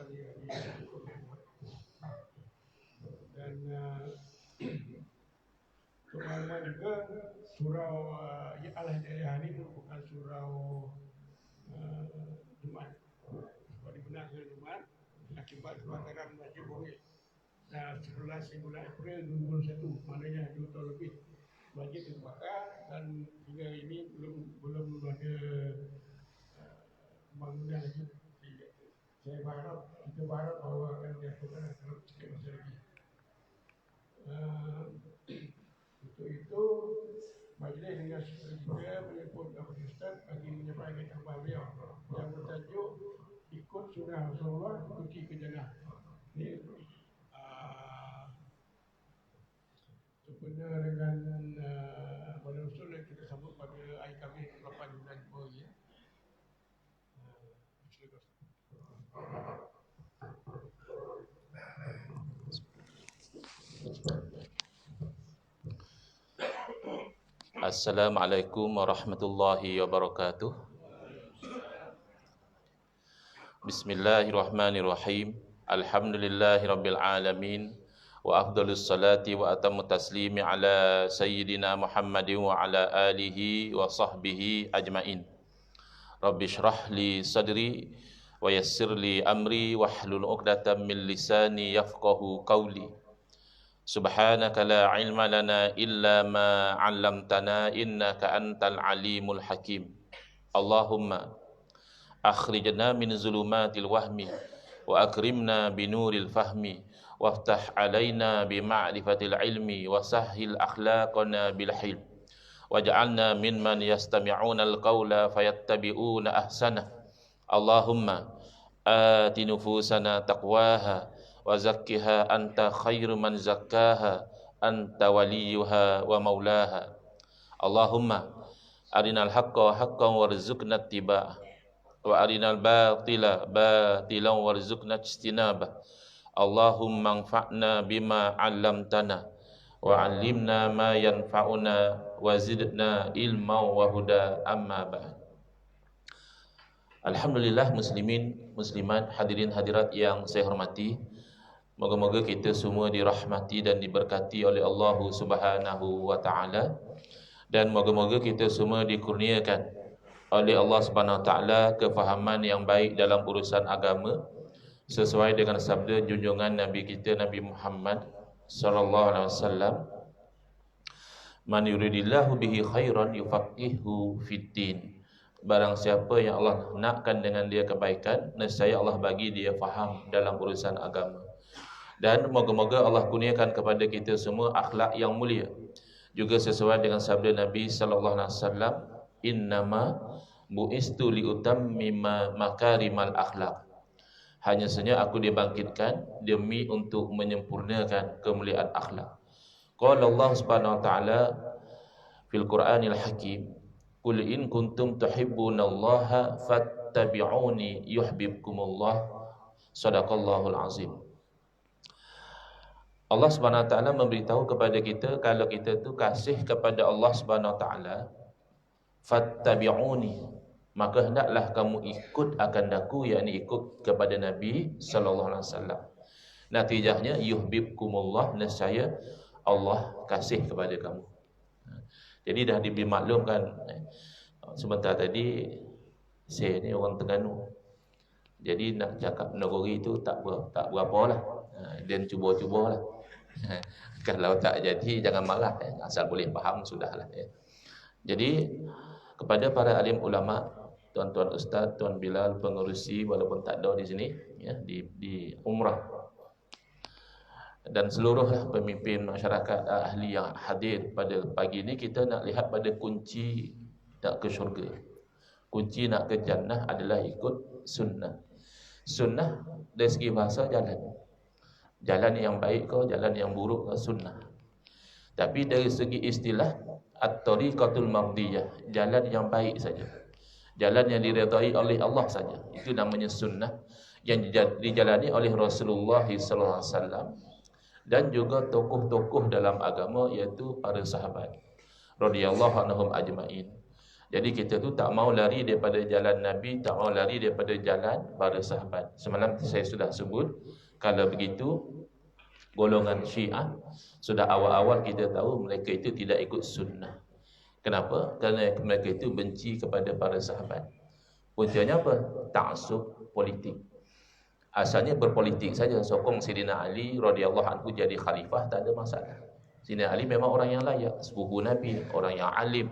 sekali hari dan terutama juga surau Al-Hidayah ini merupakan surau Jumat. Sebab dibenar hari Jumat akibat kebakaran Masjid Bumi. Nah, 11 bulan April 2021, maknanya 2 tahun lebih masjid terbakar dan hingga ini belum ada bangunan lagi. Kita berharap bahawa akan dilakukan dalam sikit masa lagi. Untuk itu, majlis dengan juga menjemput Abu Ustaz bagi menyampaikan khutbah beliau yang bertajuk ikut sunnah Rasulullah, ikuti ke jannah. Ini sebenarnya dengan pada usul yang kita sambut pada akhir kami 8 bulan ya. Assalamualaikum warahmatullahi wabarakatuh. Bismillahirrahmanirrahim. Alhamdulillahirabbil alamin wa afdhalus salati wa atammu taslimi ala sayyidina Muhammadin wa ala alihi wa sahbihi ajmain. Rabbi shrah li sadri wa yassir li amri wahlul 'uqdatam min lisani yafqahu qawli. Subhanaka la ilma lana illa ma 'allamtana innaka antal alimul hakim. Allahumma akhrijna min zulumatil wahmi wa akrimna binuril fahmi waftah alaina bima'rifatil ilmi wa sahhil akhlaqana bil hilm waj'alna mimman yastami'una al-qawla fayattabi'una ahsana. Allahumma ati nufusana taqwaha wa zakkiha anta khairu man zakkaha anta waliyuha wa maulaha. Allahumma arinal haqqa haqqan warzuqna ittiba'ah wa arinal batila batilan warzuqna ijtinabah. Allahumma anfa'na bima 'allamtana wa 'allimna ma yanfa'una wa zidna ilman wa huda, amma ba'd. Alhamdulillah, muslimin, muslimat, hadirin hadirat yang saya hormati. Moga-moga kita semua dirahmati dan diberkati oleh Allah Subhanahu wa taala, dan moga-moga kita semua dikurniakan oleh Allah Subhanahu wa taala kefahaman yang baik dalam urusan agama sesuai dengan sabda junjungan Nabi kita Nabi Muhammad sallallahu alaihi wasallam, man yuridillahu bihi khairan yufaqihu fiddin. Barang siapa yang Allah nakkan dengan dia kebaikan, nescaya Allah bagi dia faham dalam urusan agama. Dan moga-moga Allah kurniakan kepada kita semua akhlak yang mulia, juga sesuai dengan sabda Nabi sallallahu alaihi wasallam, innama bu'istu liutammima makarimal akhlak. Hanya saja aku dibangkitkan demi untuk menyempurnakan kemuliaan akhlak. Qala Allah Subhanahu wa taala fil Qur'anil Hakim, qul in kuntum tuhibbunallaha fattabi'uni yuhibbukumullah. Shadaqallahul azim. Allah Subhanahu wa taala memberitahu kepada kita, kalau kita tu kasih kepada Allah Subhanahu wa taala, fattabi'uni, maka hendaklah kamu ikut akan daku, yakni ikut kepada Nabi sallallahu alaihi wasallam. Natijahnya yuhibbukumullah, nescaya Allah kasih kepada kamu. Jadi dah dimaklumkan. Sebentar tadi saya ni orang Terengganu. Jadi nak cakap Nagori itu tak berapa lah. Dan cuba-cubalah. Kalau tak jadi jangan marah, asal boleh faham sudahlah. Jadi kepada para alim ulama, tuan-tuan ustaz, tuan Bilal, pengerusi walaupun tak ada di sini ya, di umrah, dan seluruh pemimpin masyarakat ahli yang hadir pada pagi ini, kita nak lihat pada kunci nak ke syurga. Kunci nak ke jannah adalah ikut sunnah. Sunnah dari segi bahasa jalan. Jalan yang baik ke, jalan yang buruk ke, sunnah. Tapi dari segi istilah, at-tariqatul mardiyah, jalan yang baik saja, jalan yang diredai oleh Allah saja, itu namanya sunnah, yang dijalani oleh Rasulullah sallallahu alaihi wasallam dan juga tokoh-tokoh dalam agama, iaitu para sahabat radhiyallahu anhum ajmain. Jadi kita tu tak mau lari daripada jalan Nabi, tak mau lari daripada jalan para sahabat. Semalam saya sudah sebut, kalau begitu golongan Syiah sudah awal-awal kita tahu mereka itu tidak ikut sunnah. Kenapa? Kerana mereka itu benci kepada para sahabat. Puncanya apa? Ta'assub politik. Asalnya berpolitik saja, sokong Sayyidina Ali radhiyallahu anhu jadi khalifah, tak ada masalah. Sayyidina Ali memang orang yang layak, sepupu Nabi, orang yang alim,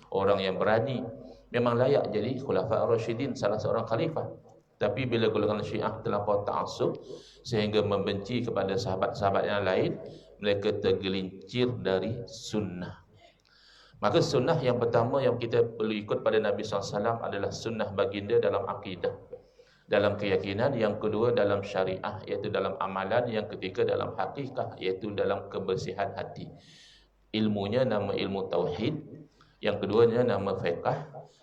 orang yang berani, memang layak jadi khulafa ar-rasyidin, salah seorang khalifah. Tapi bila golongan Syiah terlampau ta'assub sehingga membenci kepada sahabat-sahabat yang lain, mereka tergelincir dari sunnah. Maka sunnah yang pertama yang kita perlu ikut pada Nabi SAW adalah sunnah baginda dalam akidah, dalam keyakinan. Yang kedua dalam syariah, iaitu dalam amalan. Yang ketiga dalam hakikah, iaitu dalam kebersihan hati. Ilmunya nama ilmu tauhid, yang keduanya nama fiqh,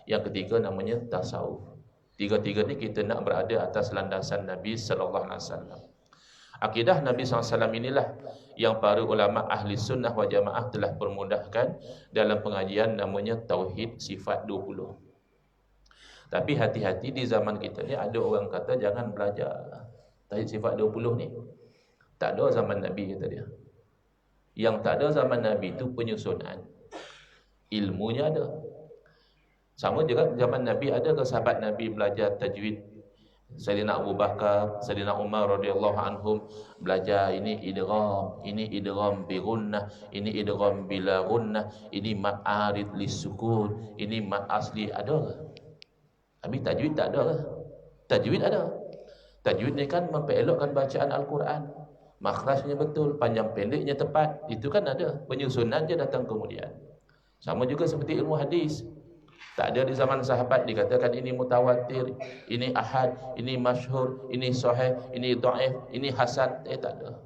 yang ketiga namanya tasawuf. Tiga-tiga ni kita nak berada atas landasan Nabi SAW. Akidah Nabi SAW inilah yang para ulama ahli sunnah wal jamaah telah permudahkan dalam pengajian, namanya Tauhid Sifat 20. Tapi hati-hati, di zaman kita ni ada orang kata jangan belajar Tauhid Sifat 20 ni. Tak ada zaman Nabi, kata dia. Yang tak ada zaman Nabi itu penyusunan. Ilmunya ada. Sama juga zaman Nabi, ada ke sahabat Nabi belajar tajwid? Sayyidina Abu Bakar, Sayyidina Umar radhiyallahu anhum belajar ini idgham bi gunnah, ini idgham bila gunnah, ini mad arid lisukun, ini mad asli. Ada ke? Tapi tajwid tak ada ke? Tajwid ada. Tajwid ni kan memperelokkan bacaan Al-Quran, makhrajnya betul, panjang pendeknya tepat. Itu kan ada. Penyusunan je datang kemudian. Sama juga seperti ilmu hadis. Tak ada di zaman sahabat dikatakan ini mutawatir, ini ahad, ini masyhur, ini sahih, ini dhaif, ini hasan. Tak ada.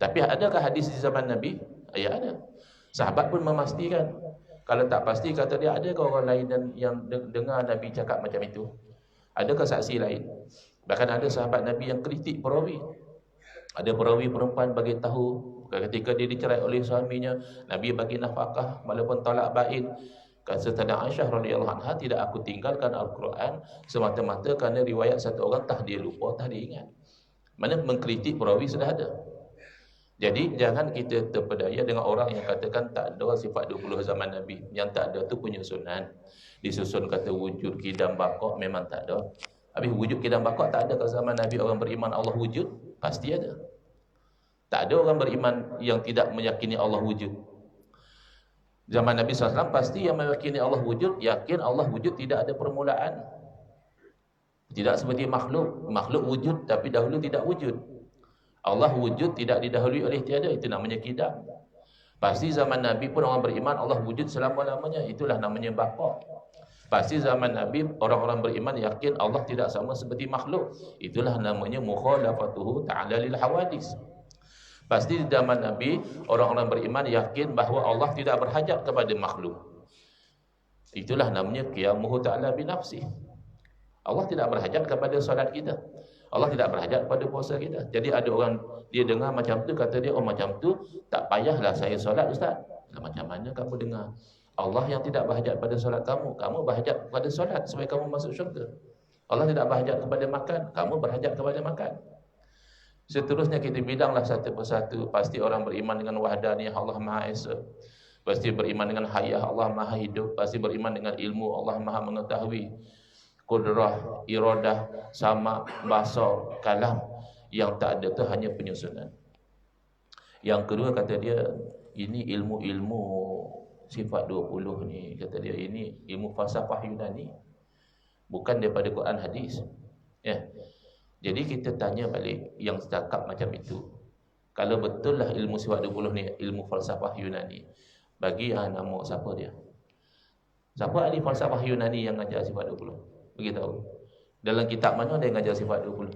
Tapi adakah hadis di zaman Nabi? Ya ada. Sahabat pun memastikan. Kalau tak pasti, kata dia, adakah orang lain yang dengar Nabi cakap macam itu? Adakah saksi lain? Bahkan ada sahabat Nabi yang kritik perawi. Ada perawi perempuan bagi tahu ketika dia dicerai oleh suaminya, Nabi bagi nafkah walaupun talak bain. Kata Sayyidah Aisyah radhiyallahu anha, tidak aku tinggalkan Al-Quran semata-mata kerana riwayat satu orang, tah dia lupa, tah dia ingat. Mana mengkritik perawi sudah ada. Jadi jangan kita terpedaya dengan orang yang katakan tak ada sifat 20 zaman Nabi. Yang tak ada tu penyusunan. Disusun kata wujud kidam baqa, memang tak ada. Habis wujud kidam baqa tak ada ke zaman Nabi. Orang beriman Allah wujud, pasti ada. Tak ada orang beriman yang tidak meyakini Allah wujud. Zaman Nabi SAW pasti yang meyakini Allah wujud, yakin Allah wujud tidak ada permulaan. Tidak seperti makhluk. Makhluk wujud tapi dahulu tidak wujud. Allah wujud tidak didahului oleh tiada, itu namanya qidam. Pasti zaman Nabi pun orang beriman Allah wujud selama-lamanya, itulah namanya baqa. Pasti zaman Nabi orang-orang beriman yakin Allah tidak sama seperti makhluk, itulah namanya mukhalafatuhu ta'ala lil hawadis. Pasti di zaman Nabi orang-orang beriman yakin bahawa Allah tidak berhajat kepada makhluk, itulah namanya qiyamuhu ta'ala binafsi. Allah tidak berhajat kepada solat kita, Allah tidak berhajat pada puasa kita. Jadi ada orang dia dengar macam tu, kata dia, oh macam tu tak payahlah saya solat ustaz. Macam mana kamu dengar? Allah yang tidak berhajat pada solat kamu, kamu berhajat kepada solat supaya kamu masuk syurga. Allah tidak berhajat kepada makan, kamu berhajat kepada makan. Seterusnya kita bidanglah satu persatu. Pasti orang beriman dengan wahdaniyah Allah Maha Esa, pasti beriman dengan hayah Allah Maha Hidup, pasti beriman dengan ilmu Allah Maha Mengetahui, kudrah, iradah, sama, basar, kalam. Yang tak ada tu hanya penyusunan. Yang kedua kata dia, ini ilmu-ilmu sifat 20 ni, kata dia, ini ilmu falsafah Yunani, bukan daripada Quran hadis. Ya. Jadi kita tanya balik yang cakap macam itu, kalau betul lah ilmu sifat 20 ni ilmu falsafah Yunani, bagi nama siapa dia? Siapa ahli falsafah Yunani yang ngajar sifat 20? Beritahu. Dalam kitab mana dia ngajar sifat 20?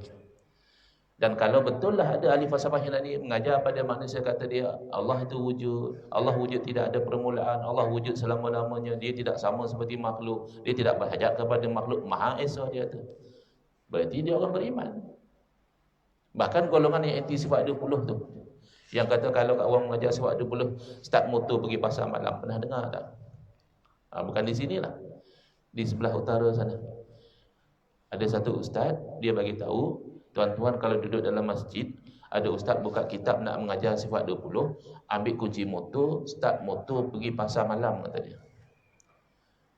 Dan kalau betul lah ada ahli falsafah Yunani mengajar pada manusia, kata dia Allah itu wujud, Allah wujud tidak ada permulaan, Allah wujud selama-lamanya, dia tidak sama seperti makhluk, dia tidak berhajat kepada makhluk, Maha Esa dia tu. Berarti dia orang beriman. Bahkan golongan yang anti sifat 20 tu, yang kata kalau orang mengajar sifat 20 start motor pergi pasar malam, pernah dengar tak? Bukan di sinilah. di sebelah utara sana. Ada satu ustaz, dia bagi tahu, tuan-tuan kalau duduk dalam masjid, ada ustaz buka kitab nak mengajar sifat 20, ambil kunci motor, start motor pergi pasar malam, kata dia.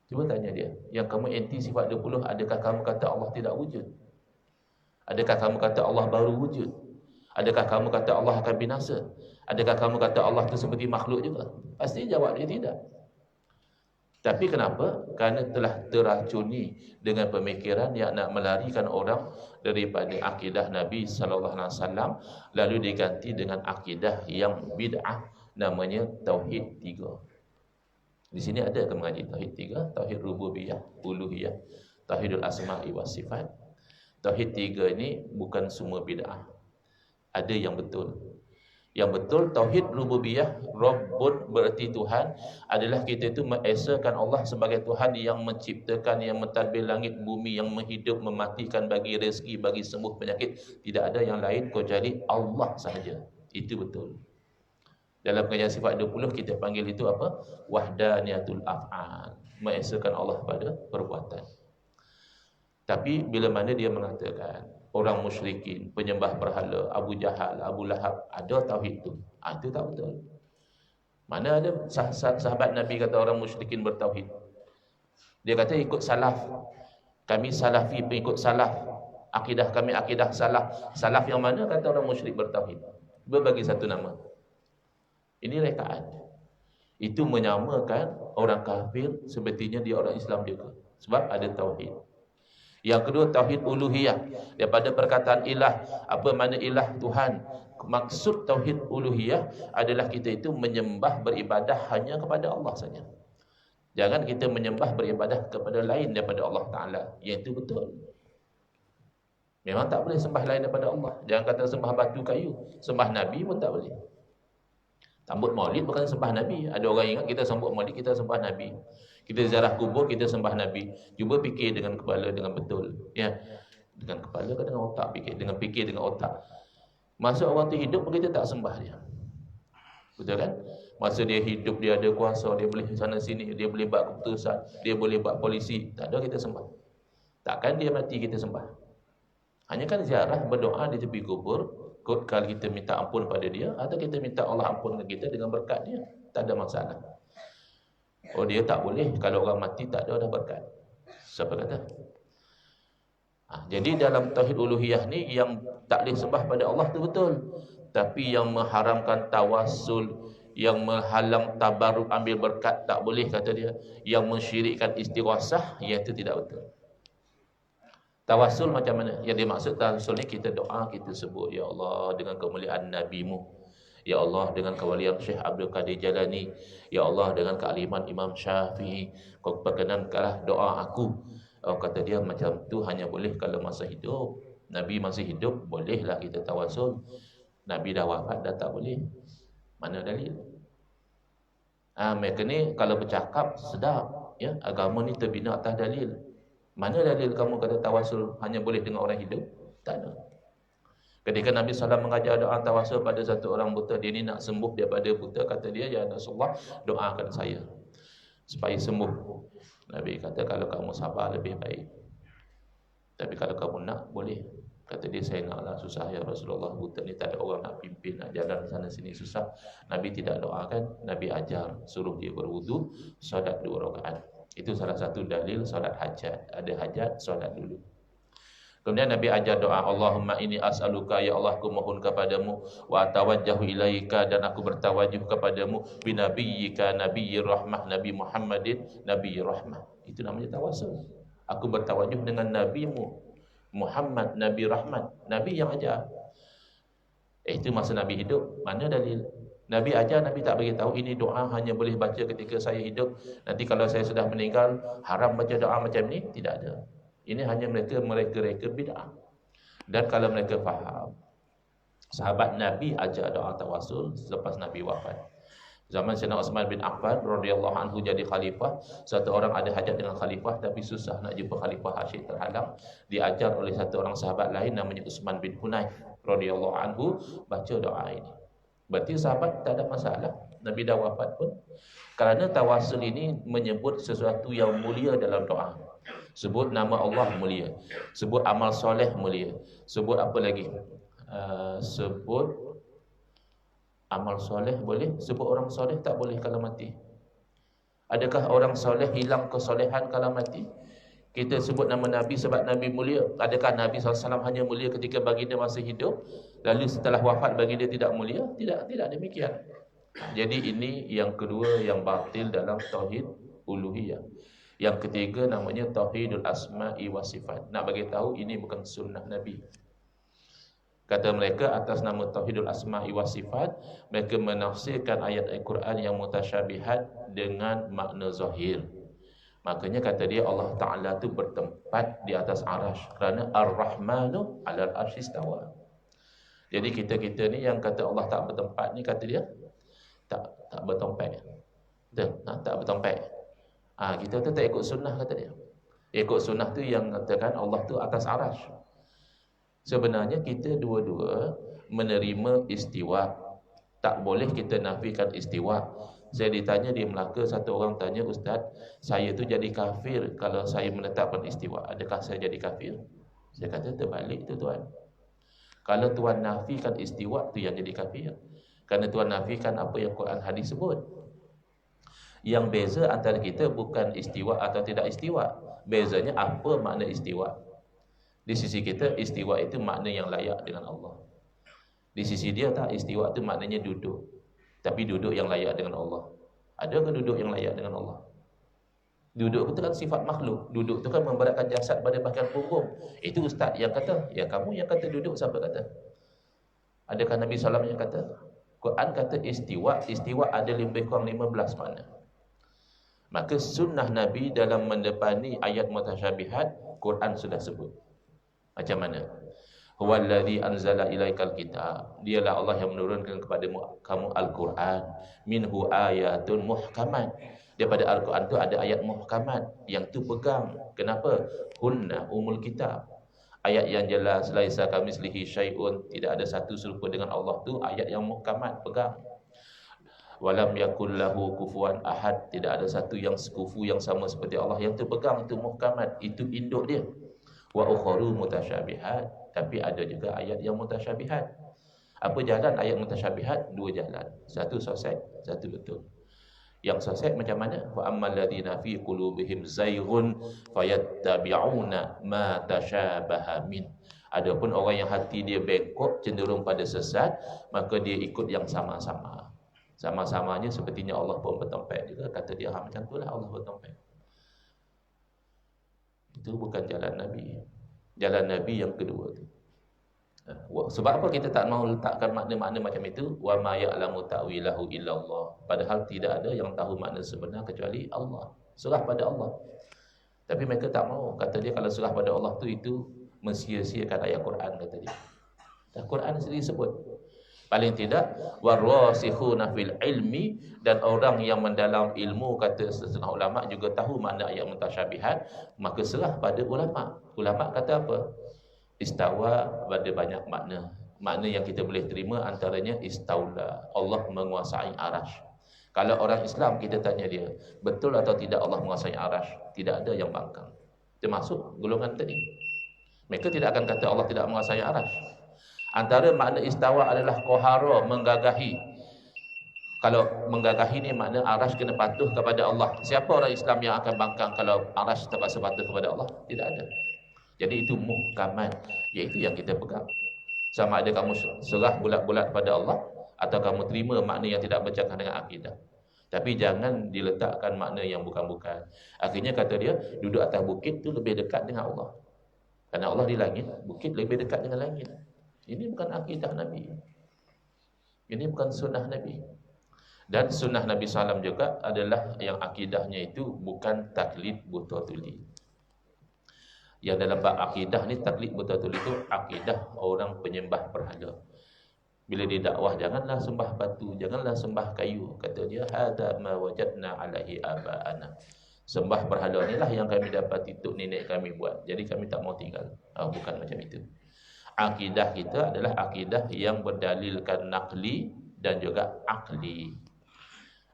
Cuba tanya dia, yang kamu anti sifat 20, adakah kamu kata Allah tidak wujud? Adakah kamu kata Allah baru wujud? Adakah kamu kata Allah akan binasa? Adakah kamu kata Allah itu seperti makhluk juga? Pasti jawab dia tidak. Tapi kenapa? Kerana telah teracuni dengan pemikiran yang nak melarikan orang daripada akidah Nabi sallallahu alaihi wasallam, lalu diganti dengan akidah yang bid'ah, namanya tauhid 3. Di sini ada ke mengaji tauhid 3, tauhid rububiyah, uluhiyah, tauhidul asma'i was sifat. Tauhid 3 ini bukan semua bid'ah. Ada yang betul. Yang betul tauhid rububiyah, Rabbun berarti Tuhan, adalah kita itu mengesakan Allah sebagai Tuhan yang menciptakan, yang mentadbir langit bumi, yang menghidup, mematikan, bagi rezeki, bagi sembuh penyakit. Tidak ada yang lain kecuali Allah sahaja. Itu betul. Dalam pengajian sifat 20 kita panggil itu apa? Wahdaniyatul af'al, mengesakan Allah pada perbuatan. Tapi bila mana dia mengatakan orang musyrikin, penyembah berhala, Abu Jahal, Abu Lahab, ada tauhid itu, itu tak betul. Mana ada sahabat Nabi kata orang musyrikin bertauhid? Dia kata ikut salaf. Kami salafi, pengikut salaf. Akidah kami akidah salaf. Salaf yang mana kata orang musyrik bertauhid? Berbagi satu nama. Ini rekaan. Itu menyamakan orang kafir sepertinya dia orang Islam juga. Sebab ada tauhid. Yang kedua tauhid uluhiyah, daripada perkataan ilah. Apa makna ilah? Tuhan. Maksud tauhid uluhiyah adalah kita itu menyembah beribadah hanya kepada Allah saja. Jangan kita menyembah beribadah kepada lain daripada Allah Ta'ala. Yang itu betul. Memang tak boleh sembah lain daripada Allah. Jangan kata sembah batu kayu, sembah Nabi pun tak boleh. Sambut maulid bukan sembah Nabi. Ada orang ingat kita sambut maulid, kita sembah Nabi. Kita ziarah kubur, kita sembah Nabi. Cuba fikir dengan kepala, dengan betul. Ya, dengan kepala ke dengan otak fikir? Dengan fikir, dengan otak. Masa orang tu hidup, kita tak sembah dia. Betul kan? Masa dia hidup, dia ada kuasa, dia boleh sana sini, dia boleh buat keputusan, dia boleh buat polisi. Tak ada kita sembah. Takkan dia mati kita sembah. Hanya kan ziarah, berdoa di tepi kubur. Kalau kita minta ampun pada dia, atau kita minta Allah ampunkan kita dengan berkat dia, tak ada masalah. Oh, dia tak boleh. Kalau orang mati tak ada dah berkat. Siapa kata? Jadi dalam tauhid uluhiyah ni, yang tak boleh sembah pada Allah tu betul. Tapi yang mengharamkan tawasul, yang menghalang tabarruk ambil berkat, tak boleh kata dia. Yang mensyirikkan istighasah, yang itu tidak betul. Tawasul macam mana? Yang dimaksud tawasul ni, kita doa, kita sebut, Ya Allah dengan kemuliaan Nabi-Mu, Ya Allah dengan kewalian Syekh Abdul Qadir Jalani, Ya Allah dengan kealiman Imam Syafi'i, kau perkenankanlah doa aku. Kata dia macam tu hanya boleh kalau masa hidup. Nabi masih hidup, bolehlah kita tawasul. Nabi dah wafat, dah tak boleh. Mana dalil? Mereka ni kalau bercakap sedap, ya, agama ni terbina atas dalil. Mana dalil kamu kata tawasul hanya boleh dengan orang hidup? Tak ada. Ketika Nabi SAW mengajar doa tawasul pada satu orang buta, dia ni nak sembuh daripada buta, kata dia, Ya Rasulullah, doakan saya supaya sembuh. Nabi kata, kalau kamu sabar lebih baik. Tapi kalau kamu nak, boleh. Kata dia, saya naklah, susah ya Rasulullah, buta ni tak ada orang nak pimpin, nak jalan sana sini susah. Nabi tidak doakan, Nabi ajar, suruh dia berwudu, solat 2 rakaat. Itu salah satu dalil solat hajat. Ada hajat, solat dulu. Kemudian Nabi ajar doa, Allahumma inni as'aluka, ya Allah, aku mohon kepadamu, wa atawajjahu ilaika, dan aku bertawajuh kepadamu, binabiyyika nabiyyir rahmah, Nabi Muhammadin nabiyyir rahmah. Itu namanya tawasul. Aku bertawajuh dengan nabimu Muhammad, Nabi rahmat, Nabi yang ajar. Itu masa Nabi hidup. Mana dalil? Nabi ajar, Nabi tak beritahu ini doa hanya boleh baca ketika saya hidup. Nanti kalau saya sudah meninggal, haram baca doa macam ni. Tidak ada. Ini hanya mereka bid'ah. Dan kalau mereka faham, sahabat Nabi ajar doa tawasul selepas Nabi wafat. Zaman Sayyidina Uthman bin Affan radhiyallahu anhu jadi khalifah, satu orang ada hajat dengan khalifah tapi susah nak jumpa khalifah, asyik terhalang. Diajar oleh satu orang sahabat lain namanya Uthman bin Hunayf radhiyallahu anhu baca doa ini. Berarti sahabat tak ada masalah. Nabi dah wafat pun. Kerana tawasul ini menyebut sesuatu yang mulia dalam doa. Sebut nama Allah mulia. Sebut amal soleh mulia. Sebut apa lagi? Sebut amal soleh boleh. Sebut orang soleh tak boleh kalau mati. Adakah orang soleh hilang kesolehan kalau mati? Kita sebut nama Nabi sebab Nabi mulia. Adakah Nabi SAW hanya mulia ketika baginda masih hidup, lalu setelah wafat baginda tidak mulia? Tidak demikian. Jadi ini yang kedua yang batil dalam tauhid uluhiyah. Yang ketiga namanya tauhidul asma'i wa sifat. Nak bagi tahu ini bukan sunnah Nabi. Kata mereka atas nama tauhidul asma'i wa sifat, mereka menafsirkan ayat Al-Quran yang mutasyabihat dengan makna zahir. Makanya kata dia Allah Ta'ala tu bertempat di atas arash, kerana Ar-Rahmanu 'alal arsy istawa. Jadi kita ni yang kata Allah tak bertempat ni, kata dia tak bertempat. Betul? Tak bertempat. Kita tu tak ikut sunnah, kata dia. Ikut sunnah tu yang katakan Allah tu atas arash. Sebenarnya kita dua-dua menerima istiwa. Tak boleh kita nafikan istiwa. Saya ditanya di Melaka, satu orang tanya, Ustaz, saya tu jadi kafir kalau saya menetapkan istiwa. Adakah saya jadi kafir? Saya kata terbalik tu Tuan. Kalau Tuan nafikan istiwa, tu yang jadi kafir. Kerana Tuan nafikan apa yang Quran hadis sebut. Yang beza antara kita bukan istiwa atau tidak istiwa. Bezanya apa makna istiwa. Di sisi kita, istiwa itu makna yang layak dengan Allah. Di sisi dia tak, istiwa itu maknanya duduk. Tapi duduk yang layak dengan Allah. Adakah duduk yang layak dengan Allah? Duduk itu kan sifat makhluk. Duduk itu kan memberatkan jasad pada bahagian punggung. Itu Ustaz yang kata. Ya kamu yang kata duduk, siapa kata? Adakah Nabi SAW yang kata? Quran kata istiwa. Istiwa ada lebih kurang 15 makna. Maka sunnah Nabi dalam mendepani ayat mutasyabihat, Quran sudah sebut. Macam mana? Huwallazi anzala ilaikal kitab. Dialah Allah yang menurunkan kepada kamu Al-Quran. Minhu ayatun muhkamat. Daripada Al-Quran tu ada ayat muhkamat. Yang tu pegang. Kenapa? Hunna umul kitab. Ayat yang jelas, laisa kamitslihi syai'un, tidak ada satu serupa dengan Allah tu, ayat yang muhkamat, pegang. Walam yakul lahu kufuwan ahad, tidak ada satu yang sekufu yang sama seperti Allah, yang tu pegang, itu muhkamat, itu induk dia. Wa ukharu mutasyabihat, tapi ada juga ayat yang mutasyabihat. Apa jalan ayat mutasyabihat? Dua jalan. Satu sosek, satu betul. Yang sosek macam mana? Wa ammal ladzina fi qulubihim zayghun fayattabi'una ma tasyabaha min. Adapun orang yang hati dia bengkok, cenderung pada sesat, maka dia ikut yang sama-sama. Sama-samanya sepertinya Allah pun bertempat juga. Kata dia, macam itulah Allah bertempat. Itu bukan jalan Nabi. Jalan Nabi yang kedua tu. Sebab apa kita tak mahu letakkan makna-makna macam itu? Wa ma ya'lamu ta'wilahu illallah. Padahal tidak ada yang tahu makna sebenar kecuali Allah. Serah pada Allah. Tapi mereka tak mahu. Kata dia kalau serah pada Allah tu, itu mensia-siakan ayat Quran, kata dia. Dan Quran sendiri sebut. Paling tidak, warasikhuna fil ilmi, dan orang yang mendalam ilmu, kata setengah ulama juga tahu makna ayat mutasyabihat, maka serah pada ulama. Ulama kata apa? Istawa pada banyak makna. Makna yang kita boleh terima antaranya istaula, Allah menguasai arash. Kalau orang Islam kita tanya dia, betul atau tidak Allah menguasai arash? Tidak ada yang bangkang. Termasuk golongan tadi. Mereka tidak akan kata Allah tidak menguasai arash. Antara makna istawa adalah qahara, menggagahi. Kalau menggagahi ni makna arash kena patuh kepada Allah. Siapa orang Islam yang akan bangkang kalau arash terpaksa patuh kepada Allah? Tidak ada. Jadi itu muhkamat, iaitu yang kita pegang. Sama ada kamu serah bulat-bulat pada Allah atau kamu terima makna yang tidak bercanggah dengan akidah. Tapi jangan diletakkan makna yang bukan-bukan. Akhirnya kata dia, duduk atas bukit tu lebih dekat dengan Allah. Kerana Allah di langit, bukit lebih dekat dengan langit. Ini bukan akidah Nabi. Ini bukan sunnah Nabi. Dan sunnah Nabi SAW juga adalah yang akidahnya itu bukan taklid buta tuli. Yang dalam bab akidah ni, taklid buta tuli itu akidah orang penyembah berhala. Bila dia dakwah, janganlah sembah batu, janganlah sembah kayu. Kata dia, hadza ma wajadna alaihi aba'ana. Sembah berhala inilah yang kami dapat itu nenek kami buat. Jadi kami tak mau tinggal. Bukan macam itu. Akidah kita adalah akidah yang berdalilkan nakli dan juga akli.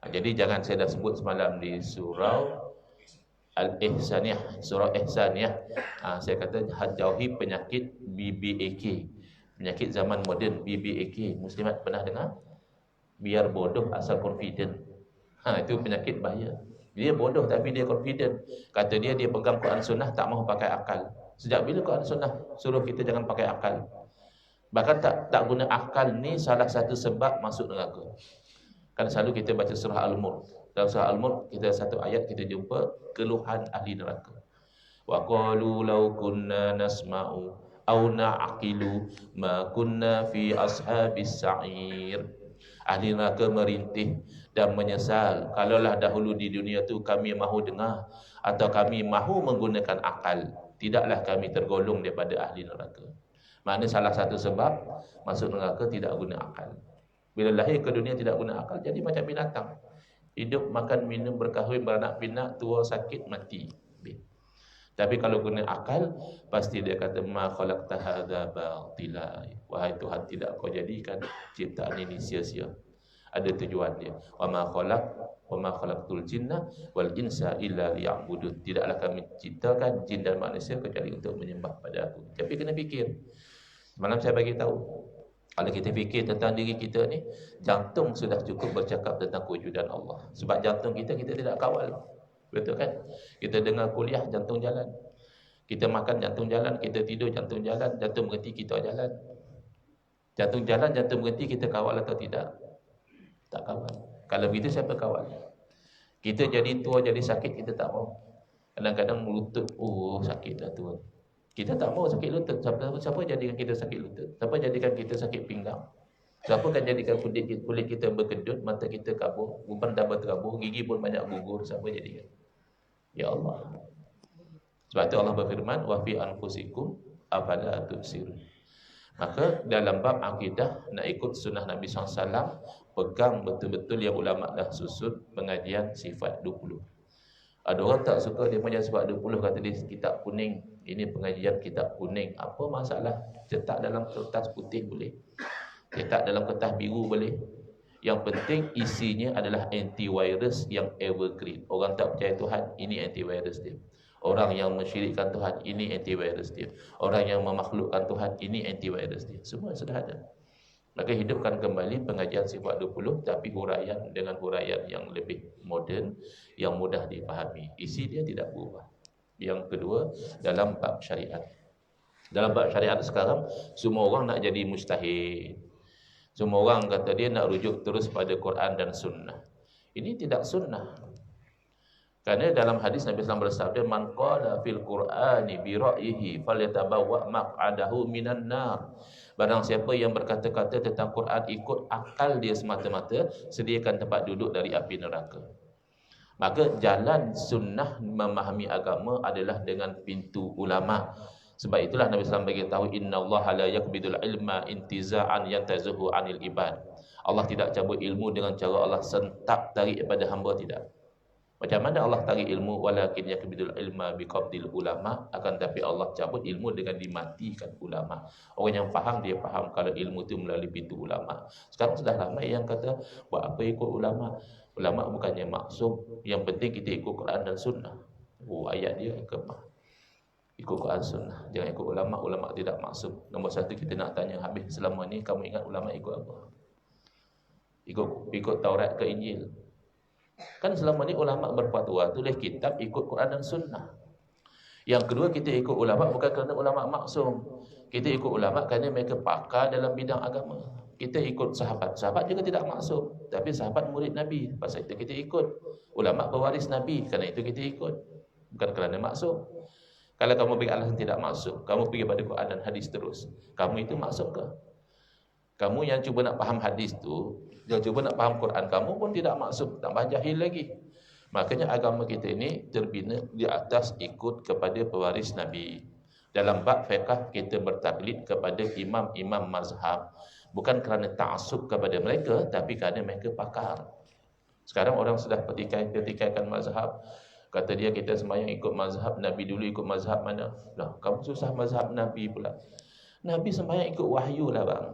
Jadi jangan saya dah sebut semalam di surau, Al-Ihsaniyah, surah Ihsaniyah. Saya kata jauhi penyakit BBAK, penyakit zaman moden, BBAK. Muslimat pernah dengar? Biar bodoh asal confident. Itu penyakit bahaya. Dia bodoh tapi dia confident. Kata dia pegang Quran Sunnah, tak mahu pakai akal. Sejak bila Quran Sunnah suruh kita jangan pakai akal? Bahkan tak guna akal ni salah satu sebab masuk neraka. Kan selalu kita baca surah Al-Mulk. Dalam surah Al-Mulk kita satu ayat kita jumpa keluhan ahli neraka. Wa qalu law kunna nasma'u aw na'qilu ma kunna fi ashabis sa'ir. Ahli neraka merintih dan menyesal, kalaulah dahulu di dunia tu kami mahu dengar atau kami mahu menggunakan akal, tidaklah kami tergolong daripada ahli neraka. Maknanya salah satu sebab masuk neraka tidak guna akal. Bila lahir ke dunia tidak guna akal, jadi macam binatang. Hidup, makan, minum, berkahwin, beranak pinak, tua, sakit, mati. Tapi kalau guna akal, pasti dia kata ma khalaqta hadza batila. Wahai Tuhan, tidak kau jadikan ciptaan ini sia-sia. Ada tujuan dia. Wa ma khalaqtul jinna wal insa illa liya'budun. Tidaklah kami ciptakan jin dan manusia kecuali untuk menyembah pada aku. Tapi kena fikir. Malam saya bagi tahu, kalau kita fikir tentang diri kita ni, jantung sudah cukup bercakap tentang kewujudan Allah. Sebab jantung kita tidak kawal. Betul kan? Kita dengar kuliah, jantung jalan. Kita makan, jantung jalan. Kita tidur, jantung jalan. Jantung berhenti, kita jalan. Jantung jalan, jantung berhenti, kita kawal atau tidak? Tak kawal. Kalau begitu, siapa kawal? Kita jadi tua, jadi sakit, kita tak mau. Kadang-kadang lutut, sakit dah tua. Kita tak mau sakit lutut. Siapa jadikan kita sakit lutut? Siapa jadikan kita sakit pinggang? Siapa kan jadikan kulit kita berkedut, mata kita kabur, umpan dah berterabur, gigi pun banyak gugur? Siapa jadikan? Ya Allah. Sebab itu Allah berfirman, wa fi anfusikum afala tubsirun. Maka dalam bab akidah, nak ikut sunnah Nabi SAW, pegang betul-betul yang ulama dah susun pengajian sifat 20. Ada orang tak suka dia punya sifat 20, kata dia kitab kuning. Ini pengajian kitab kuning. Apa masalah? Cetak dalam kertas putih boleh, cetak dalam kertas biru boleh. Yang penting isinya adalah antivirus yang evergreen. Orang tak percaya Tuhan, ini antivirus dia. Orang yang mensyirikkan Tuhan, ini antivirus dia. Orang yang memakhlukkan Tuhan, ini antivirus dia. Semua sudah ada. Maka hidupkan kembali pengajian sifat 20, tapi huraian dengan huraian yang lebih moden, yang mudah dipahami. Isi dia tidak berubah. Yang kedua, dalam bab syariat. Dalam bab syariat sekarang, semua orang nak jadi mujtahid. Semua orang kata dia nak rujuk terus pada Quran dan sunnah. Ini tidak sunnah. Kerana dalam hadis Nabi SAW bersabda, man qala fil Qur'ani bi ra'yihi falyatabawwa maq'adahu minan nar. Barang siapa yang berkata-kata tentang Quran ikut akal dia semata-mata, sediakan tempat duduk dari api neraka. Maka jalan sunnah memahami agama adalah dengan pintu ulama. Sebab itulah Nabi SAW beritahu, innallaha la yakbidul ilma intiza'an yantazuhu 'anil ibad. Allah tidak cabut ilmu dengan cara Allah sentak tarik daripada hamba, tidak. Macam mana Allah tarik ilmu? Walakin yakbidul ilma biqabdil ulama. Akan tapi Allah cabut ilmu dengan dimatikan ulama. Orang yang faham, dia faham kalau ilmu itu melalui pintu ulama. Sekarang sudah ramai yang kata, buat apa ikut ulama? Ulama bukannya maksum. Yang penting kita ikut Quran dan sunnah. Ayat dia kemah. Ikut Quran sunnah, jangan ikut ulama. Ulama tidak maksum. Nombor satu, kita nak tanya, habis selama ni kamu ingat ulama ikut apa? Ikut Taurat ke Injil? Kan selama ni ulama berfatwa, tulis kitab, ikut Quran dan sunnah. Yang kedua, kita ikut ulama bukan kerana ulama maksum. Kita ikut ulama kerana mereka pakar dalam bidang agama. Kita ikut sahabat. Sahabat juga tidak maksum, tapi sahabat murid Nabi, pasal itu kita ikut. Ulama pewaris Nabi, kerana itu kita ikut, bukan kerana maksum. Kalau kamu beri alasan tidak maksum, kamu pergi pada Quran dan hadis terus, kamu itu maksum ke? Kamu yang cuba nak faham hadis tu, yang cuba nak faham Quran, kamu pun tidak maksum, tambah jahil lagi. Makanya agama kita ini terbina di atas ikut kepada pewaris Nabi. Dalam bab fiqh kita bertaklid kepada imam-imam mazhab, bukan kerana ta'assub kepada mereka, tapi kerana mereka pakar. Sekarang orang sudah pertikaikan mazhab. Kata dia, kita sembahyang ikut mazhab Nabi dulu, ikut mazhab mana? Lah, kamu susah mazhab Nabi pula. Nabi sembahyang ikut wahyu lah bang.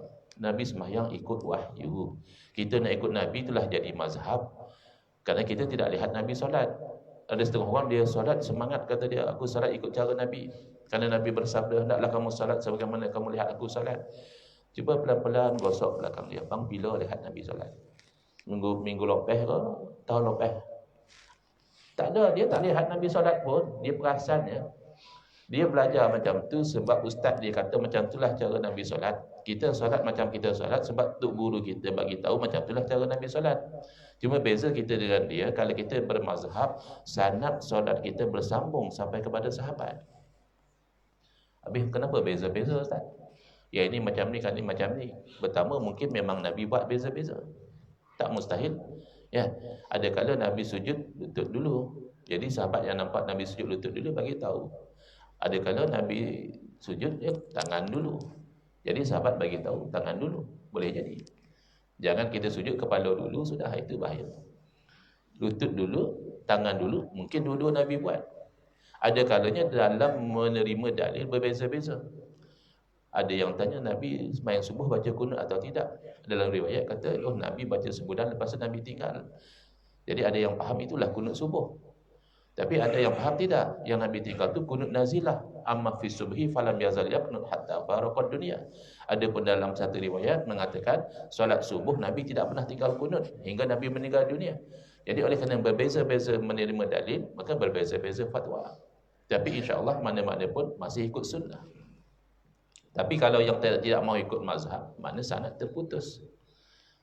Nabi sembahyang ikut wahyu. Kita nak ikut Nabi itulah jadi mazhab. Kerana kita tidak lihat Nabi solat. Ada setengah orang dia solat semangat, kata dia, aku solat ikut cara Nabi. Kerana Nabi bersabda, hendaklah kamu solat sebagaimana kamu lihat aku solat. Cuba pelan-pelan gosok belakang dia. Bang, bila lihat Nabi solat? Minggu lepas ke? Tahun lepas? Tak ada, dia tak lihat Nabi solat pun. Dia perasan ya. Dia belajar macam tu sebab ustaz dia kata macam itulah cara Nabi solat. Kita solat macam kita solat sebab tok guru kita bagi tahu macam itulah cara Nabi solat. Cuma beza kita dengan dia, kalau kita bermazhab, sanad solat kita bersambung sampai kepada sahabat. Habis kenapa beza-beza ustaz? Ya ini macam ni, kan ni macam ni. Pertama mungkin memang Nabi buat beza-beza. Tak mustahil. Ya, ada kala Nabi sujud lutut dulu. Jadi sahabat yang nampak Nabi sujud lutut dulu bagi tahu. Ada kala Nabi sujud tangan dulu. Jadi sahabat bagi tahu tangan dulu. Boleh jadi. Jangan kita sujud kepala dulu, sudah itu bahaya. Lutut dulu, tangan dulu, mungkin dua-dua Nabi buat. Ada kalanya dalam menerima dalil berbeza-beza. Ada yang tanya Nabi sembahyang subuh baca kunut atau tidak. Dalam riwayat kata, oh Nabi baca sebulan lepas tu Nabi tinggal. Jadi ada yang faham itulah kunut subuh. Tapi ada yang faham tidak. Yang Nabi tinggal tu kunut nazilah. Amma fi subhi falam yazal yaqnut hatta faraqad dunia. Ada pun dalam satu riwayat mengatakan solat subuh Nabi tidak pernah tinggal kunut hingga Nabi meninggal dunia. Jadi oleh kerana berbeza-beza menerima dalil, maka berbeza-beza fatwa. Tapi insya-Allah mana-mana pun masih ikut sunnah. Tapi kalau yang tidak mau ikut mazhab, mana sanad terputus.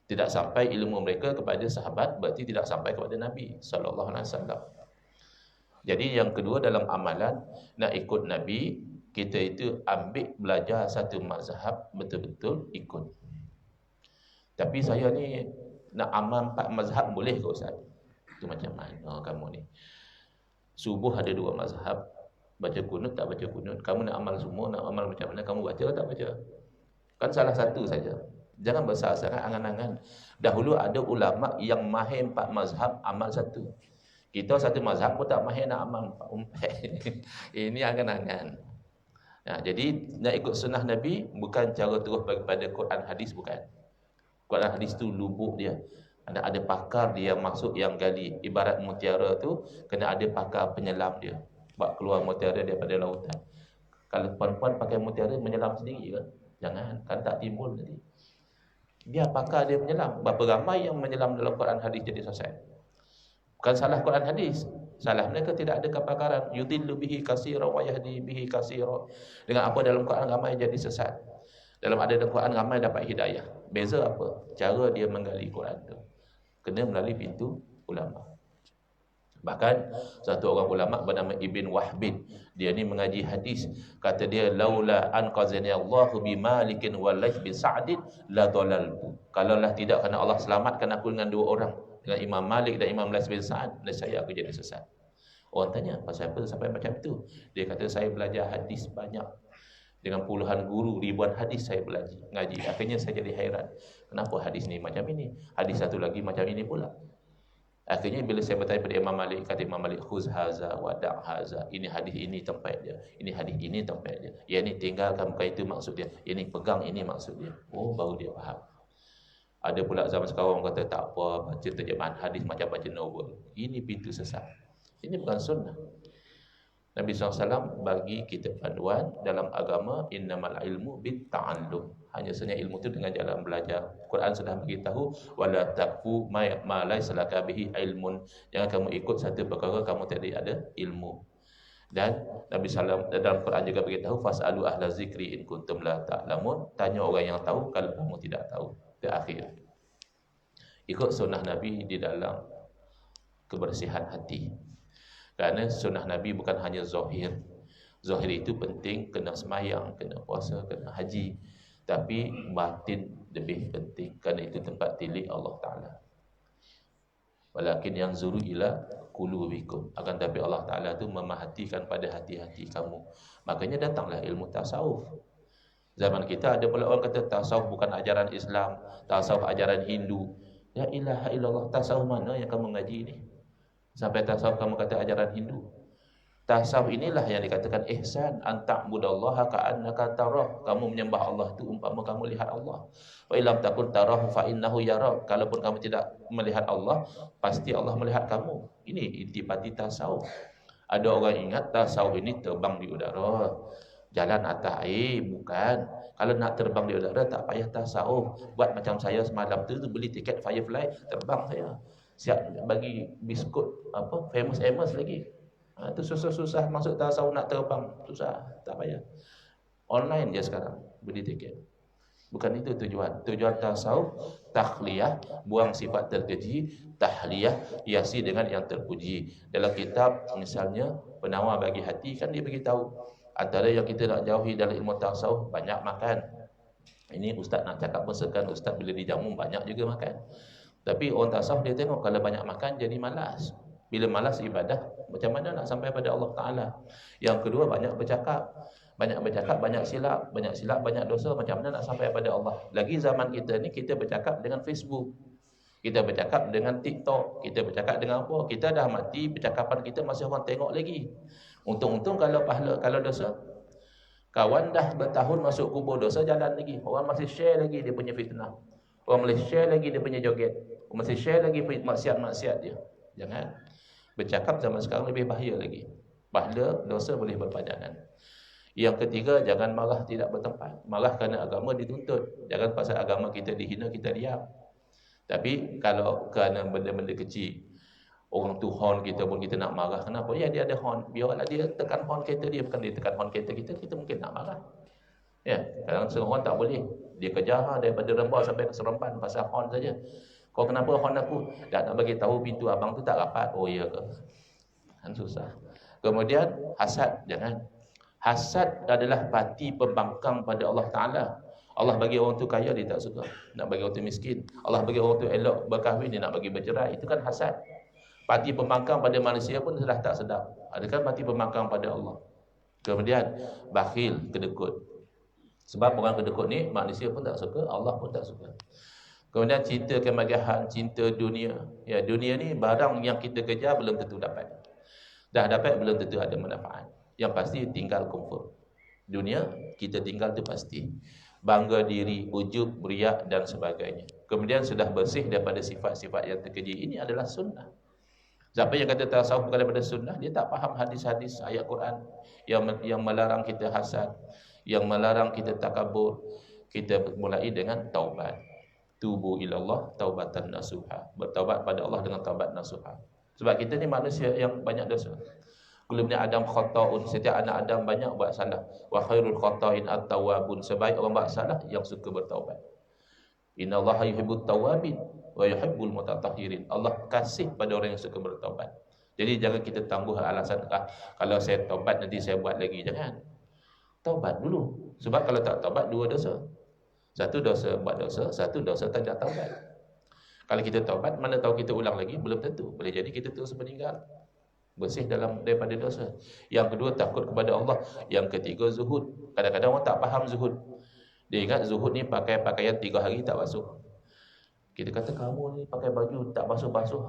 Tidak sampai ilmu mereka kepada sahabat, berarti tidak sampai kepada Nabi sallallahu alaihi wasallam. Jadi yang kedua dalam amalan, nak ikut Nabi, kita itu ambil belajar satu mazhab, betul-betul ikut. Tapi saya ni nak amal 4 mazhab boleh ke Ustaz? Itu macam mana kamu ni? Subuh ada 2 mazhab, baca kunut tak baca kunut. Kamu nak amal semua, nak amal macam mana, kamu baca tak baca? Kan salah satu saja. Jangan besar sangat angan-angan. Dahulu ada ulama yang mahir 4 mazhab, amal satu. Kita satu mazhab pun tak mahir nak amal 4. Ini angan-angan. Nah, jadi nak ikut sunnah Nabi bukan cara terus pada Quran hadis, bukan. Quran hadis tu lubuk dia. Ada pakar dia masuk yang gali. Ibarat mutiara tu kena ada pakar penyelam dia. Buat keluar mutiara daripada lautan. Kalau puan-puan pakai mutiara menyelam sendiri kan? Jangan, kan tak timbul nanti. Biar pakar dia menyelam. Berapa ramai yang menyelam dalam Quran hadis jadi selesai. Bukan salah Quran hadis. Salah mereka tidak ada kepakaran. Yudillu bihi katsira wa yahdi bihi katsira. Dengan apa dalam Quran ramai jadi sesat. Dalam Quran ramai dapat hidayah. Beza apa? Cara dia menggali Quran tu. Kena melalui pintu ulama. Bahkan satu orang ulama bernama Ibn Wahbin, dia ni mengaji hadis. Kata dia, laula an qazani Allahu bi Malikin wal Laits bin Sa'din la dalaltu. Kalaulah tidak kerana Allah selamatkan aku dengan 2 orang, dengan Imam Malik dan Imam Laits bin Sa'd, nescaya aku jadi sesat. Orang tanya, pasal apa sampai macam itu? Dia kata, saya belajar hadis banyak. Dengan puluhan guru, ribuan hadis saya belajar, ngaji. Akhirnya saya jadi hairan. Kenapa hadis ni macam ini? Hadis satu lagi macam ini pula. Akhirnya bila saya bertanya pada Imam Malik, kata Imam Malik, khuz haza wa da' haza. Ini hadis ini tempat dia. Ini hadis ini tempat dia. Yang ini tinggalkan, bukan itu maksud dia. Ini pegang, ini maksud dia. Oh, baru dia faham. Ada pula zaman sekarang orang kata tak apa, baca terjemahan hadis macam baca novel. Ini pintu sesat. Ini bukan sunnah. Nabi SAW bagi kita panduan dalam agama, innamal ilmu bitta'allum. Hanya saja ilmu itu dengan jalan belajar. Quran sudah beritahu, wala taqfu ma laysa laka bihi ilmun. Jangan kamu ikut satu perkara kamu tidak ada ilmu. Dan Nabi SAW dalam Quran juga beritahu, fas'alu ahla zikri in kuntum la ta'lamun. Tanya orang yang tahu kalau kamu tidak tahu. Terakhir, ikut sunnah Nabi di dalam kebersihan hati. Kerana sunnah Nabi bukan hanya zahir. Zahir itu penting, kena semayang, kena puasa, kena haji. Tapi batin lebih penting, kerana itu tempat tilik Allah Ta'ala. Walakin yang zuru ila qulubikum. Akan tapi Allah Ta'ala itu memahatikan pada hati-hati kamu. Makanya datanglah ilmu tasawuf. Zaman kita ada pula orang kata tasawuf bukan ajaran Islam, tasawuf ajaran Hindu. Ya ilaha illallah, tasawuf mana yang kamu ngaji ni? Sampai tasawuf kamu kata ajaran Hindu. Tasawuf inilah yang dikatakan ihsan, anta'budallaha ka'annaka tarah. Kamu menyembah Allah itu umpama kamu lihat Allah. Wa illam takun tarahu fa innahu yarak. Kalaupun kamu tidak melihat Allah, pasti Allah melihat kamu. Ini intipati tasawuf. Ada orang ingat tasawuf ini terbang di udara, jalan atas air. Bukan. Kalau nak terbang di udara tak payah tasawuf. Buat macam saya semalam tu beli tiket Firefly, terbang saya. Siap bagi biskut apa famous lagi. Itu susah-susah masuk tasawuf nak terbang. Susah, tak payah. Online je sekarang beli tiket. Bukan itu tujuan. Tujuan tasawuf takhliyah, buang sifat terkeji, tahliyah, hiasi dengan yang terpuji. Dalam kitab misalnya Penawar bagi Hati kan dia beritahu antara yang kita nak jauhi dalam ilmu tasawuf banyak makan. Ini ustaz nak cakap pesakan ustaz bila dijamu banyak juga makan. Tapi orang tasawuf dia tengok kalau banyak makan jadi malas. Bila malas ibadah, macam mana nak sampai pada Allah Ta'ala? Yang kedua, banyak bercakap. Banyak bercakap, banyak silap, banyak dosa. Macam mana nak sampai pada Allah? Lagi zaman kita ni, kita bercakap dengan Facebook, kita bercakap dengan TikTok, kita bercakap dengan apa? Kita dah mati, percakapan kita masih orang tengok lagi. Untung-untung kalau pahala, kalau dosa, kawan dah bertahun masuk kubur, dosa jalan lagi. Orang masih share lagi dia punya fitnah. Orang masih share lagi dia punya joget. Orang masih share lagi maksiat-maksiat dia. Jangan. Bercakap zaman sekarang lebih bahaya lagi. Pahala, dosa boleh berpadangan. Yang ketiga, jangan marah tidak bertempat. Marah kerana agama dituntut. Jangan pasal agama kita dihina, kita diam. Tapi kalau kerana benda-benda kecil, orang tu horn kita pun kita nak marah. Kenapa? Ya, dia ada horn. Biarlah dia tekan horn kereta dia. Bukan dia tekan horn kereta kita mungkin nak marah. Ya, kadang seorang tak boleh. Dia kejar daripada Rembau sampai ke Seremban pasal horn saja. Kau kenapa horn aku? Dah nak bagi tahu pintu abang tu tak rapat. Oh ya ke? Kan susah. Kemudian hasad, jangan. Hasad adalah parti pembangkang pada Allah Ta'ala. Allah bagi orang tu kaya, dia tak suka. Nak bagi orang tu miskin. Allah bagi orang tu elok berkahwin, dia nak bagi bercerai. Itu kan hasad. Parti pembangkang pada manusia pun sudah tak sedap. Adakah parti pembangkang pada Allah? Kemudian bakhil, kedekut. Sebab orang kedekut ni manusia pun tak suka, Allah pun tak suka. Kemudian cinta kemegahan, cinta dunia. Ya, dunia ni barang yang kita kejar belum tentu dapat. Dah dapat belum tentu ada manfaat. Yang pasti tinggal comfort. Dunia kita tinggal tu pasti. Bangga diri, ujub, riak dan sebagainya. Kemudian sudah bersih daripada sifat-sifat yang terkeji. Ini adalah sunnah. Siapa yang kata tasawuf bukan daripada sunnah, dia tak faham hadis-hadis ayat Quran yang melarang kita hasad, yang melarang kita takabur. Kita mulai dengan taubat. Tubu ilallah taubatan nasuha. Bertaubat pada Allah dengan taubat nasuha. Sebab kita ni manusia yang banyak dosa. Kulubni Adam khata'un. Setiap anak Adam banyak buat salah. Wa khairul khata'in at-tawwabun. Sebaik orang buat salah yang suka bertaubat. Innallaha yuhibbut tawwabin wa yuhibbul mutatahhirin. Allah kasih pada orang yang suka bertaubat. Jadi jangan kita tangguh alasan kalau saya taubat nanti saya buat lagi. Jangan. Taubat dulu. Sebab kalau tak taubat dua dosa. Satu dosa buat dosa, satu dosa tak taubat. Kalau kita taubat, mana tahu kita ulang lagi? Belum tentu. Boleh jadi kita terus meninggal. Bersih daripada dosa. Yang kedua, takut kepada Allah. Yang ketiga, zuhud. Kadang-kadang orang tak faham zuhud. Dia ingat zuhud ni pakai pakaian 3 hari tak basuh. Kita kata kamu ni pakai baju tak basuh-basuh.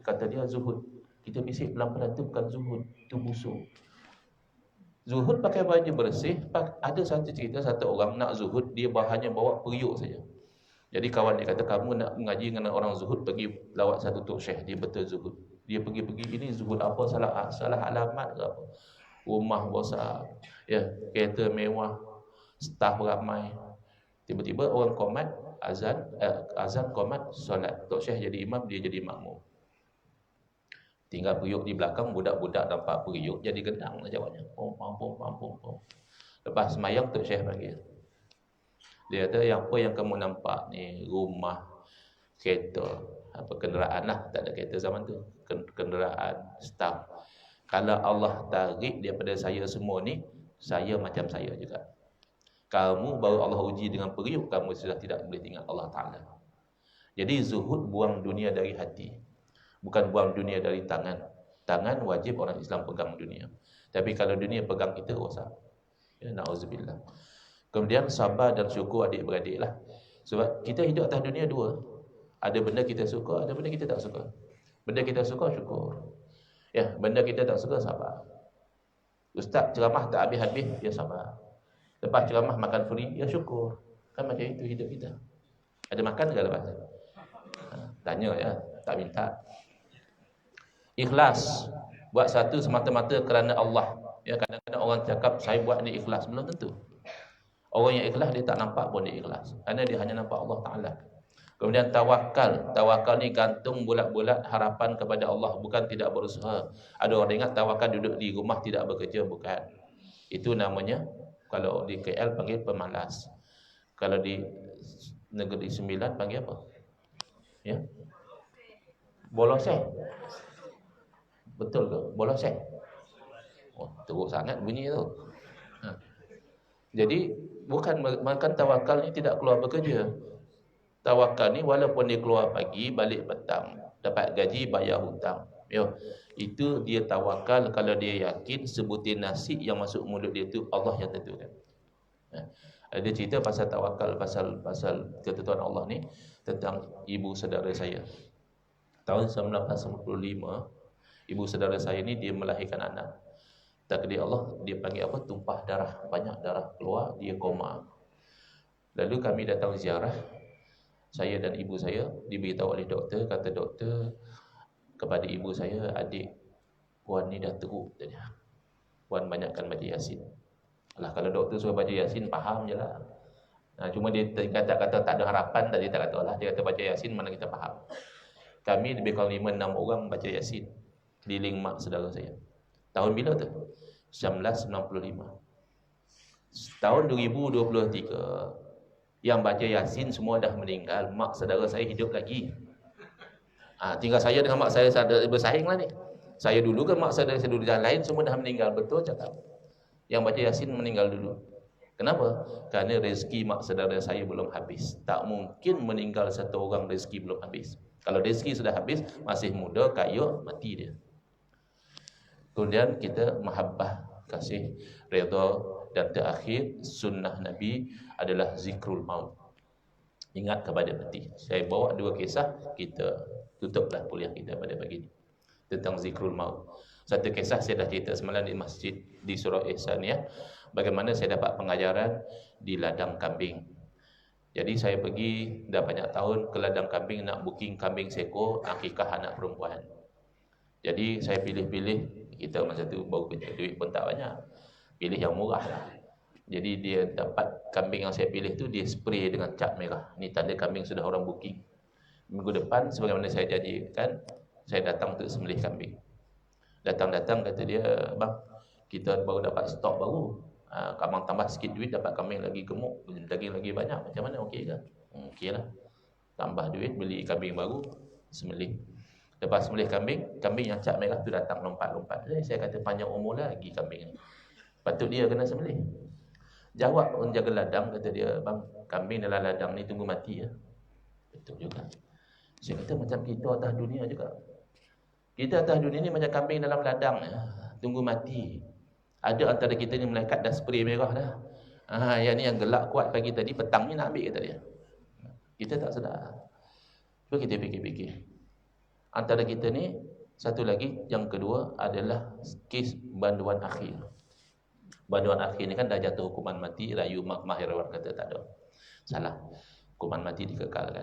Kata dia zuhud. Kita bisik pelan-pelan, tu bukan zuhud, tu musuh. Zuhud pakai baju bersih. Ada satu cerita, satu orang nak zuhud, dia hanya bawa periuk saja. Jadi kawan dia kata, kamu nak mengaji dengan orang zuhud, pergi lawat satu tok syekh, dia betul zuhud. Dia pergi-pergi, ini zuhud apa, salah alamat ke apa. Rumah besar, ya, kereta mewah, staf ramai. Tiba-tiba orang qomat, azan qomat, solat. Tok syekh jadi imam, dia jadi makmum. Tinggal periuk di belakang, budak-budak nampak periuk, jadi gendang lah jawabnya. Pom. Lepas semayang, tok syekh panggil. Dia kata, yang apa yang kamu nampak ni, rumah, kereta, apa kenderaan lah, tak ada kereta zaman tu, kenderaan, staf. Kalau Allah tarik daripada saya semua ni, saya macam saya juga. Kamu baru Allah uji dengan periuk, kamu sudah tidak boleh ingat Allah Ta'ala. Jadi zuhud buang dunia dari hati, bukan buang dunia dari tangan. Tangan wajib orang Islam pegang dunia. Tapi kalau dunia pegang kita, rosak. Ya, na'udzubillah. Kemudian sabar dan syukur adik-beradik lah. Sebab kita hidup atas dunia dua. Ada benda kita suka, ada benda kita tak suka. Benda kita suka, syukur. Ya, benda kita tak suka, sabar. Ustaz ceramah tak habis-habis, ya sabar. Lepas ceramah makan free, ya syukur. Kan macam itu hidup kita. Ada makan ke lepas tu? Tanya ya, tak minta. Ikhlas. Buat satu semata-mata kerana Allah. Ya, kadang-kadang orang cakap saya buat ni ikhlas, belum tentu. Orang yang ikhlas dia tak nampak pun dia ikhlas. Kerana dia hanya nampak Allah Taala. Kemudian tawakal. Tawakal ni gantung bulat-bulat harapan kepada Allah, bukan tidak berusaha. Ada orang ingat tawakal duduk di rumah tidak bekerja, bukan. Itu namanya kalau di KL panggil pemalas. Kalau di Negeri Sembilan panggil apa? Ya. Boloseh. Betul ke? Boloseh. Oh, teruk sangat bunyi tu. Jadi bukan tawakal ni tidak keluar bekerja. Tawakal ni walaupun dia keluar pagi, balik petang, dapat gaji, bayar hutang. Yo, itu dia tawakal kalau dia yakin sebutir nasi yang masuk mulut dia tu Allah yang tentukan. Ada cerita pasal tawakal, pasal ketentuan Allah ni tentang ibu saudara saya. Tahun 1995, ibu saudara saya ni dia melahirkan anak. Takdir Allah, dia panggil apa? Tumpah darah, banyak darah keluar, dia koma. Lalu kami datang ziarah. Saya dan ibu saya diberitahu oleh doktor, kata doktor kepada ibu saya, adik puan ni dah teruk tadi. Puan banyakkan baca Yasin. Alah, kalau doktor suruh baca Yasin, faham je lah. Cuma dia kata tak ada harapan, tadi tak kata lah. Dia kata baca Yasin, mana kita faham. Kami lebih kurang 5-6 orang baca Yasin di ling mak saudara saya. Tahun bila tu? 1995. Tahun 2023, yang baca Yasin semua dah meninggal, mak saudara saya hidup lagi. Tinggal saya dengan mak saya bersaing lah ni. Saya dulu kan, mak saudara saya dulu, yang lain semua dah meninggal. Betul cakap. Yang baca Yasin meninggal dulu. Kenapa? Kerana rezeki mak saudara saya belum habis. Tak mungkin meninggal satu orang rezeki belum habis. Kalau rezeki sudah habis, masih muda, kaya, mati dia. Kemudian kita mahabbah, kasih, redha, dan terakhir sunnah Nabi adalah zikrul maut. Ingat kepada mati. Saya bawa 2 kisah, kita tutuplah kuliah kita pada pagi ini tentang zikrul maut. Satu kisah saya dah cerita semalam di masjid di Surau Ihsan, ya. Bagaimana saya dapat pengajaran di ladang kambing. Jadi saya pergi dah banyak tahun ke ladang kambing nak booking kambing seekor akikah anak perempuan. Jadi saya pilih-pilih, kita masa tu baru kerja, duit pun tak banyak. Pilih yang murah lah. Jadi dia dapat kambing yang saya pilih tu, dia spray dengan cap merah. Ni tanda kambing sudah orang booking. Minggu depan sebagaimana saya janjikan, saya datang untuk sembelih kambing. Datang-datang kata dia, bang, kita baru dapat stok baru. Abang tambah sikit duit dapat kambing lagi gemuk, daging lagi banyak. Macam mana, okey ke? Okey lah. Tambah duit beli kambing baru, sembelih. Lepas sembelih kambing yang cap merah tu datang lompat-lompat. Saya kata panjang umur lagi kambing ni, patut dia kena sembelih. Jawab penjaga ladang, kata dia, bang, kambing dalam ladang ni tunggu mati ya. Betul juga. Saya kata macam kita atas dunia juga. Kita atas dunia ni macam kambing dalam ladang ya, tunggu mati. Ada antara kita ni malaikat dah spray merah dah. Yang ni yang gelak kuat pagi tadi, petang ni nak ambil, kata dia. Kita tak sedar. Cuba kita fikir-fikir. Antara kita ni, satu lagi, yang kedua adalah kes banduan akhir. Banduan akhir ni kan dah jatuh hukuman mati. Rayu Mahirawan kata tak ada. Salah. Hukuman mati dikekalkan.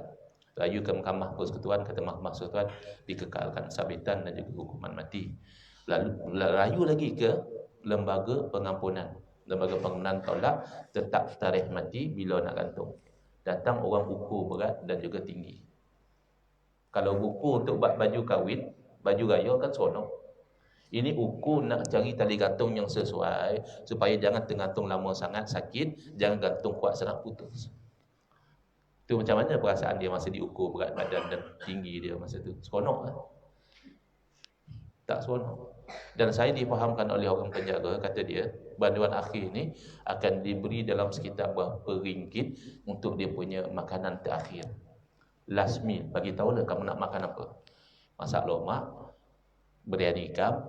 Rayu ke Mahkamah Persekutuan, kata Mahkamah Persekutuan dikekalkan sabitan dan juga hukuman mati. Lalu rayu lagi ke lembaga pengampunan. Lembaga pengampunan tolak tetap tarikh mati bila nak gantung. Datang orang ukur berat dan juga tinggi. Kalau ukur untuk buat baju kahwin, baju raya kan seronok. Ini ukur nak cari tali gantung yang sesuai supaya jangan tergantung lama sangat, sakit, jangan gantung kuat sangat, putus. Tu macam mana perasaan dia masa diukur berat badan dan tinggi dia masa tu? Seronok kan? Tak seronok. Dan saya difahamkan oleh orang penjaga, kata dia, banduan akhir ni akan diberi dalam sekitar berapa ringgit untuk dia punya makanan terakhir. Last meal, bagi tahu lah kamu nak makan apa. Masak lomak, biryani ikan,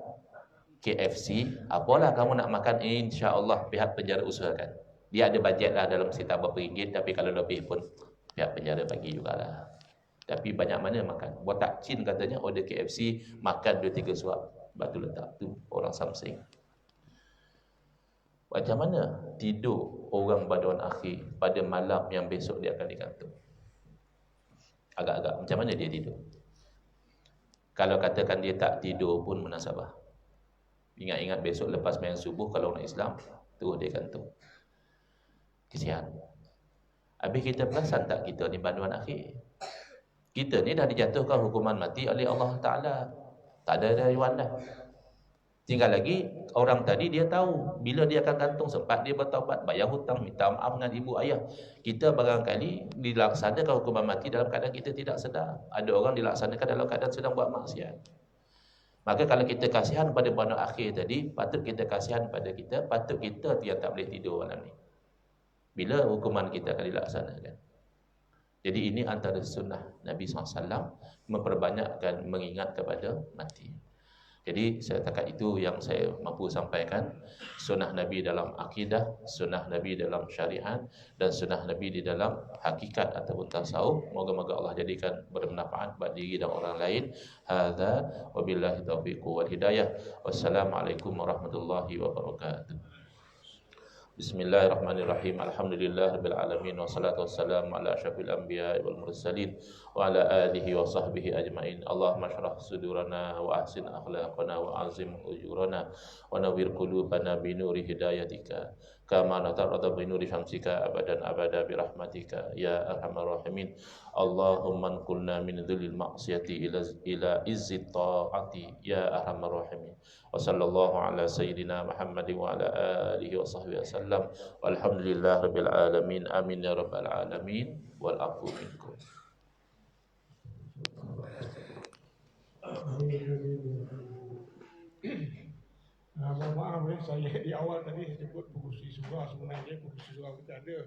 KFC, apalah kamu nak makan, insya-Allah pihak penjara usahakan. Dia ada bajet lah dalam sekitar berapa ringgit, tapi kalau lebih pun pihak penjara bagi jugalah. Tapi banyak mana makan. Botak Chin katanya order KFC, makan 2-3 suap, batu letak tu orang Samsing. Macam mana tidur orang banduan akhir pada malam yang besok dia akan digantung? Agak-agak macam mana dia tidur? Kalau katakan dia tak tidur pun munasabah. Ingat-ingat besok lepas main subuh kalau nak Islam, terus dia gantung. Kesian. Habis kita perasan tak kita ni banduan akhir. Kita ni dah dijatuhkan hukuman mati oleh Allah Ta'ala. Tak ada rayuan dah. Tinggal lagi orang tadi dia tahu bila dia akan gantung, sempat dia bertaubat, bayar hutang, minta maaf dengan ibu ayah. Kita barangkali dilaksanakan hukuman mati dalam keadaan kita tidak sedar. Ada orang dilaksanakan dalam keadaan sedang buat maksiat. Maka kalau kita kasihan pada banduan akhir tadi, patut kita kasihan pada kita, patut kita yang tak boleh tidur malam ni. Bila hukuman kita akan dilaksanakan. Jadi ini antara sunnah Nabi SAW, memperbanyakkan mengingat kepada mati. Jadi setakat itu yang saya mampu sampaikan. Sunnah Nabi dalam akidah, sunnah Nabi dalam syariat, dan sunnah Nabi di dalam hakikat ataupun tasawuf. Moga-moga Allah jadikan bermanfaat bagi diri dan orang lain. Hadza wabillahi taufiq wal hidayah. Wassalamualaikum warahmatullahi wabarakatuh. Bismillahirrahmanirrahim. Alhamdulillahirabbil alamin wassalatu wassalamu ala asyrafil anbiya'i wal mursalin wa ala alihi wa sahbihi ajmain. Allahumma shrah sudurana wa ahsin akhlaqana wa azim ujurana wa nawwir qulubana bi nuri hidayatika kama natarada bi nuri syamsika abadan abada bi rahmatika ya arhamar rahimin. Allahumma anqulna min dhillil ma'siyati ila izzit ta'ati ya arhamar rahimin. Wa sallallahu ala sayyidina Muhammadin wa ala alihi wa sahbihi wasallam. Walhamdulillah rabbil alamin. Amin ya rabbal alamin. Wal afu minkum. Mohon maaf saya di awal tadi saya sebut buku surah, sebenarnya buku surah kita ada